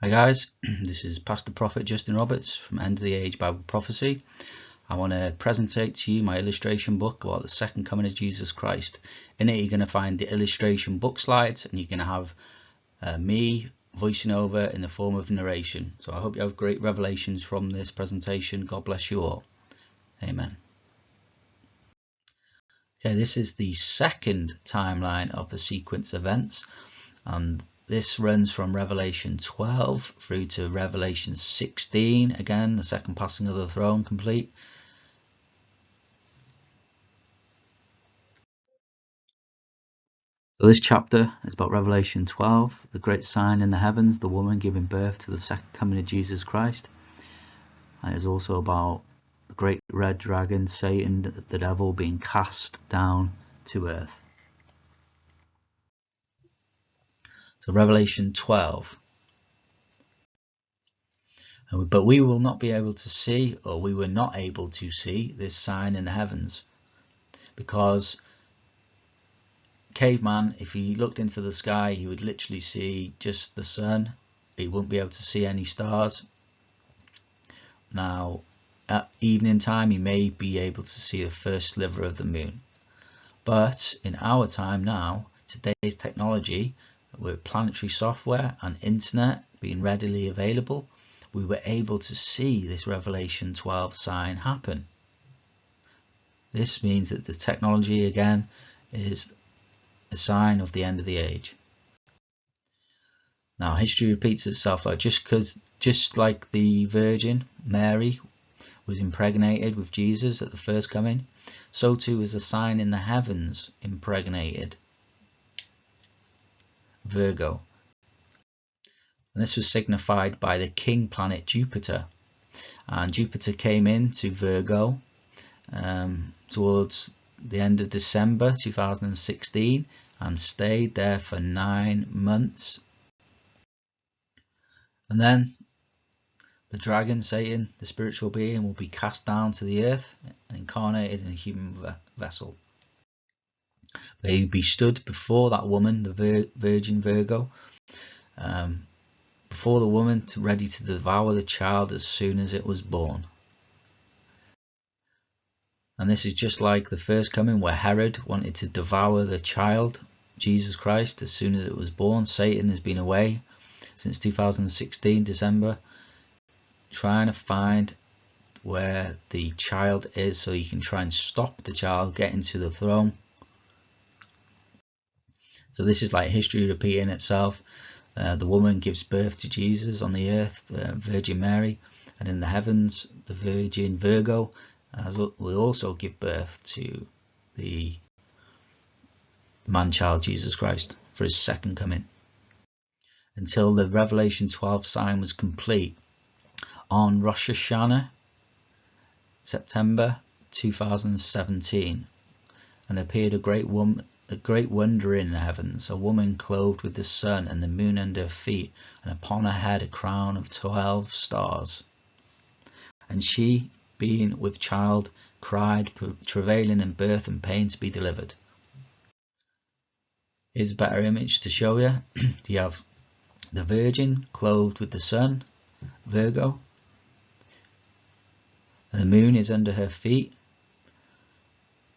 Hi guys, this is Pastor Prophet Justin Roberts from End of the Age Bible Prophecy. I want to presentate to you my illustration book about the second coming of Jesus Christ. In it you're going to find the illustration book slides, and you're going to have me voicing over in the form of narration. So I hope you have great revelations from this presentation. God bless you all. Amen. Okay, this is the second timeline of the sequence events, and this runs from Revelation 12 through to Revelation 16, again the second passing of the throne complete. So this chapter is about Revelation 12, the great sign in the heavens, the woman giving birth to the second coming of Jesus Christ. And it's also about the great red dragon, Satan, the devil, being cast down to earth. So Revelation 12. But we will not be able to see, or we were not able to see, this sign in the heavens, because caveman, if he looked into the sky, he would literally see just the sun. He wouldn't be able to see any stars. Now, at evening time, he may be able to see the first sliver of the moon. But in our time now, today's technology, with planetary software and internet being readily available, we were able to see this Revelation 12 sign happen. This means that the technology again is a sign of the end of the age. Now history repeats itself, like just like the Virgin Mary was impregnated with Jesus at the first coming, so too is a sign in the heavens impregnated Virgo. And this was signified by the king planet Jupiter, and Jupiter came into Virgo towards the end of December 2016 and stayed there for 9 months. And then the dragon, Satan, the spiritual being, will be cast down to the earth and incarnated in a human vessel. They will be stood before that woman, the Virgin Virgo, before the woman, ready to devour the child as soon as it was born. And this is just like the first coming, where Herod wanted to devour the child, Jesus Christ, as soon as it was born. Satan has been away since 2016, December, trying to find where the child is so he can try and stop the child getting to the throne. So this is like history repeating itself. The woman gives birth to Jesus on the earth, Virgin Mary, and in the heavens the Virgin Virgo will also give birth to the man-child Jesus Christ for his second coming, until the Revelation 12 sign was complete on Rosh Hashanah, September 2017, and there appeared a great wonder in the heavens, a woman clothed with the sun and the moon under her feet, and upon her head a crown of 12 stars. And she, being with child, cried, travailing in birth and pain to be delivered. Here's a better image to show you. You have the Virgin clothed with the sun, Virgo, and the moon is under her feet,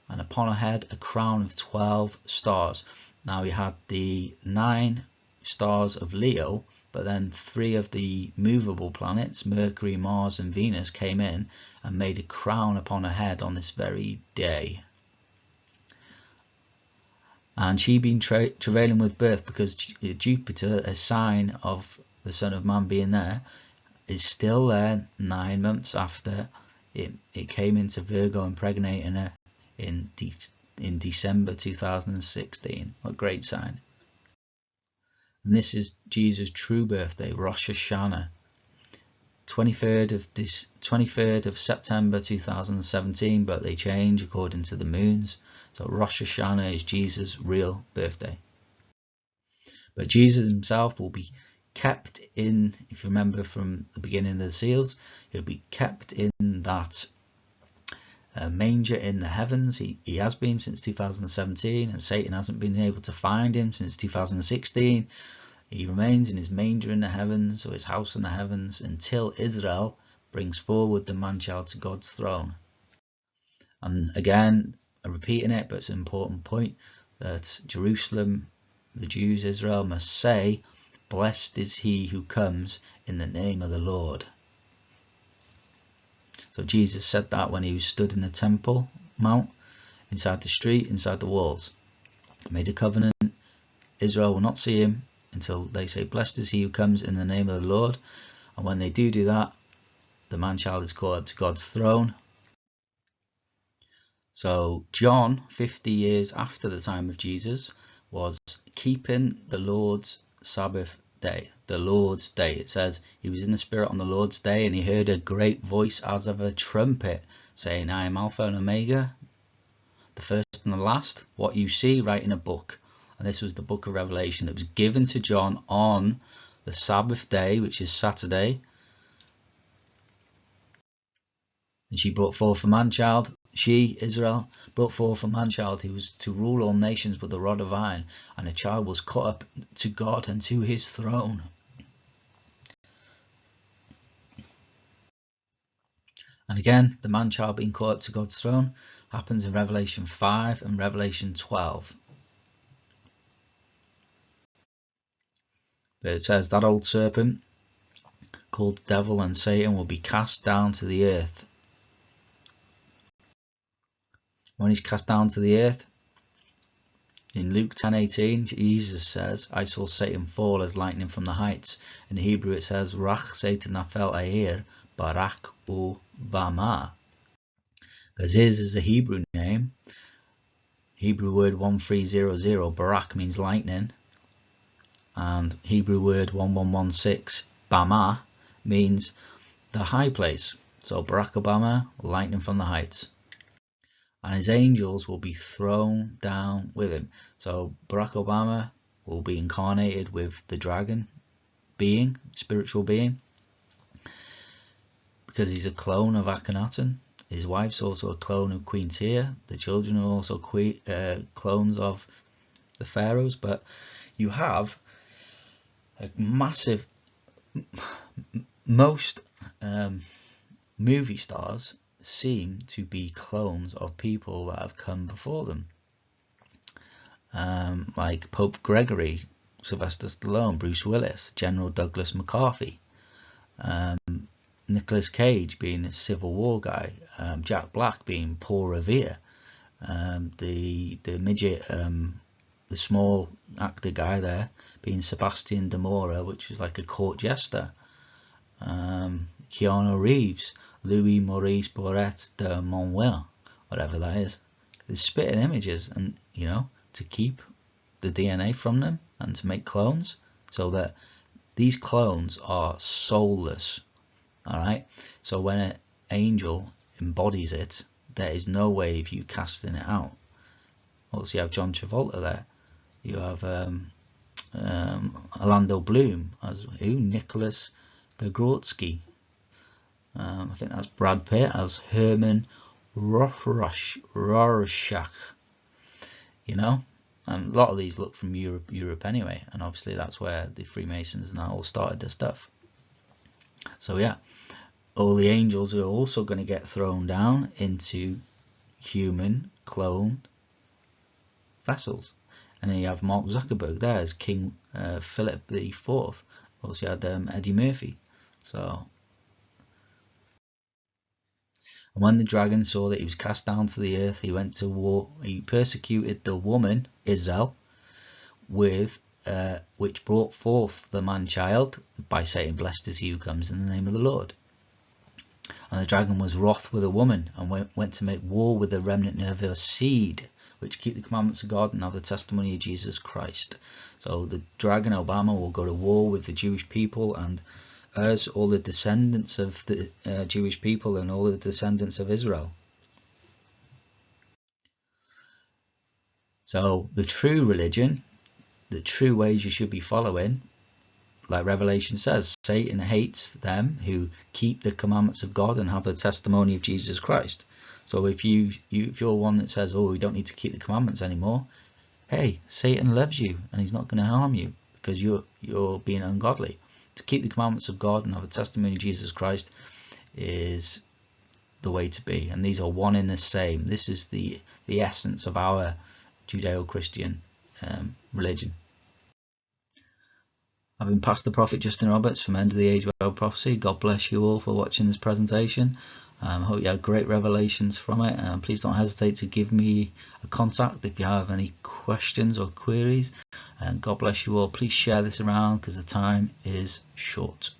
and upon her head a crown of 12 stars. Now we had the 9 stars of Leo, but then 3 of the movable planets, Mercury, Mars and Venus, came in and made a crown upon her head on this very day. And she been travailing with birth, because Jupiter, a sign of the Son of Man being there, is still there 9 months after it came into Virgo, impregnating her in December 2016. What a great sign. And this is Jesus' true birthday, Rosh Hashanah, 23rd of September 2017, but they change according to the moons. So Rosh Hashanah is Jesus' real birthday. But Jesus himself will be kept in, if you remember from the beginning of the seals, he'll be kept in that manger in the heavens. He has been since 2017, and Satan hasn't been able to find him since 2016. He remains in his manger in the heavens, or his house in the heavens, until Israel brings forward the man-child to God's throne. And again, I'm repeating it, but it's an important point, that Jerusalem, the Jews, Israel, must say, "Blessed is he who comes in the name of the Lord." So Jesus said that when he stood in the Temple Mount, inside the street, inside the walls. He made a covenant. Israel will not see him until they say, "Blessed is he who comes in the name of the Lord." And when they do that, the man-child is caught up to God's throne. So John, 50 years after the time of Jesus, was keeping the Lord's Sabbath day, the Lord's day. It says he was in the Spirit on the Lord's day, and he heard a great voice as of a trumpet saying, "I am Alpha and Omega, the first and the last. What you see, write in a book." And this was the book of Revelation that was given to John on the Sabbath day, which is Saturday. And she brought forth a man-child. She, Israel, brought forth a man-child who was to rule all nations with a rod of iron, and the child was caught up to God and to his throne. And again, the man-child being caught up to God's throne happens in Revelation 5 and Revelation 12. But it says that old serpent, called the devil and Satan, will be cast down to the earth. When he's cast down to the earth, in Luke 10:18, Jesus says, "I saw Satan fall as lightning from the heights." In Hebrew it says, "Rach Satan nafel air barak u bama." Because his is a Hebrew name. Hebrew word 1300, barak means lightning. And Hebrew word 1116, bama, means the high place. So Barack Obama, lightning from the heights. And his angels will be thrown down with him. So Barack Obama will be incarnated with the dragon being, spiritual being, because he's a clone of Akhenaten. His wife's also a clone of Queen Tia. The children are also clones of the pharaohs. But you have a massive, most movie stars seem to be clones of people that have come before them, like Pope Gregory, Sylvester Stallone, Bruce Willis, General Douglas MacArthur, Nicolas Cage being a Civil War guy, Jack Black being Paul Revere, the midget, the small actor guy there being Sebastian Demora, which was like a court jester, Keanu Reeves, Louis Maurice Boret de Montwell, whatever that is. They're spitting images, and to keep the DNA from them and to make clones, so that these clones are soulless. Alright, so when an angel embodies it, there is no way of you casting it out. Also, you have John Travolta there. You have Orlando Bloom as Nicholas Gagrotsky. I think that's Brad Pitt as Herman Rorschach. And a lot of these look from Europe anyway, and obviously that's where the Freemasons and that all started their stuff. So yeah, all the angels are also going to get thrown down into human cloned vessels. And then you have Mark Zuckerberg there as King Philip IV. Also you had Eddie Murphy. So, and when the dragon saw that he was cast down to the earth, he went to war. He persecuted the woman Israel, with which brought forth the man-child, by saying, "Blessed is he who comes in the name of the Lord." And the dragon was wroth with the woman, and went to make war with the remnant of her seed, which keep the commandments of God and have the testimony of Jesus Christ. So the dragon Obama will go to war with the Jewish people, and us, all the descendants of the Jewish people and all the descendants of Israel. So the true religion, the true ways you should be following, like Revelation says, Satan hates them who keep the commandments of God and have the testimony of Jesus Christ. So if you're one that says, "Oh, we don't need to keep the commandments anymore," hey, Satan loves you and he's not going to harm you, because you're being ungodly. To keep the commandments of God and have a testimony of Jesus Christ is the way to be, and these are one in the same. This is the essence of our Judeo-Christian religion. I've been Pastor Prophet Justin Roberts from End of the Age Bible Prophecy. God bless you all for watching this presentation. I hope you had great revelations from it. Please don't hesitate to give me a contact if you have any questions or queries. And God bless you all. Please share this around because the time is short.